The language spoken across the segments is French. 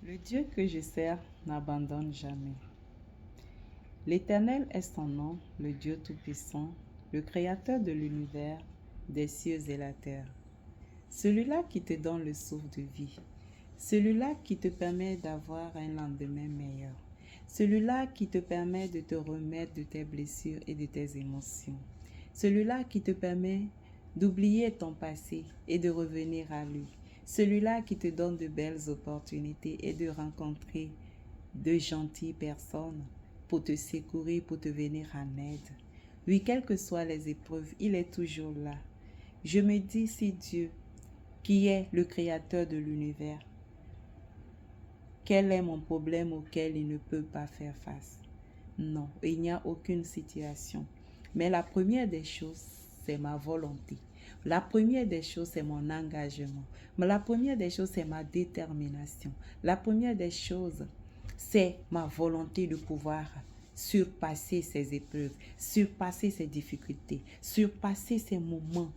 Le Dieu que je sers n'abandonne jamais. L'Éternel est son nom, le Dieu Tout-Puissant, le Créateur de l'univers, des cieux et la terre. Celui-là qui te donne le souffle de vie, celui-là qui te permet d'avoir un lendemain meilleur, celui-là qui te permet de te remettre de tes blessures et de tes émotions, celui-là qui te permet d'oublier ton passé et de revenir à lui, celui-là qui te donne de belles opportunités et de rencontrer de gentilles personnes pour te secourir, pour te venir en aide. Oui, quelles que soient les épreuves, il est toujours là. Je me dis, si Dieu, qui est le créateur de l'univers, quel est mon problème auquel il ne peut pas faire face? Non, il n'y a aucune situation. Mais la première des choses, c'est ma volonté. La première des choses, c'est mon engagement. Mais la première des choses, c'est ma détermination. La première des choses, c'est ma volonté de pouvoir surpasser ces épreuves, surpasser ces difficultés, surpasser ces moments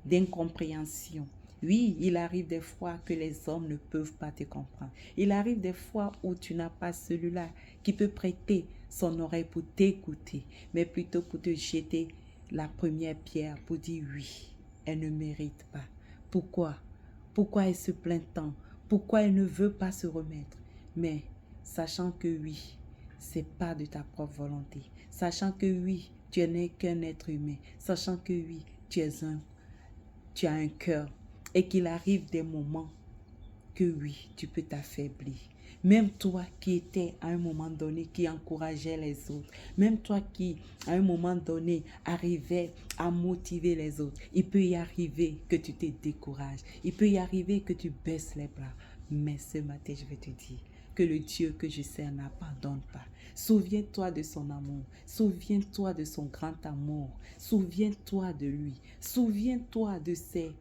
d'incompréhension. Oui, il arrive des fois que les hommes ne peuvent pas te comprendre. Il arrive des fois où tu n'as pas celui-là qui peut prêter son oreille pour t'écouter, mais plutôt pour te jeter la première pierre pour dire oui, elle ne mérite pas. Pourquoi? Pourquoi elle se plaint tant? Pourquoi elle ne veut pas se remettre? Mais sachant que oui, c'est pas de ta propre volonté. Sachant que oui, tu n'es qu'un être humain. Sachant que oui, tu as un cœur et qu'il arrive des moments que oui, tu peux t'affaiblir. Même toi qui étais à un moment donné qui encourageait les autres, même toi qui à un moment donné arrivait à motiver les autres, il peut y arriver que tu te décourages, il peut y arriver que tu baisses les bras. Mais ce matin, je vais te dire que le Dieu que je sers n'abandonne pas. Souviens-toi de son amour, souviens-toi de son grand amour, souviens-toi de lui, souviens-toi de ses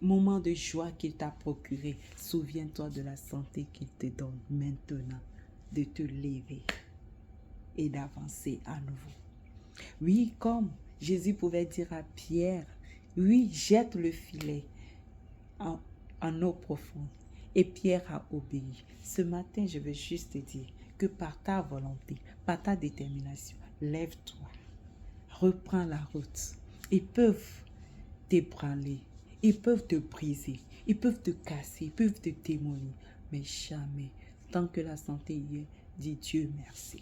moment de joie qu'il t'a procuré. Souviens-toi de la santé qu'il te donne maintenant, de te lever et d'avancer à nouveau. Oui, comme Jésus pouvait dire à Pierre, oui, jette le filet en eau profonde. Et Pierre a obéi. Ce matin, je veux juste te dire que par ta volonté, par ta détermination, lève-toi, reprends la route. Ils peuvent t'ébranler, ils peuvent te briser, ils peuvent te casser, ils peuvent te démolir, mais jamais, tant que la santé y est, dis Dieu merci.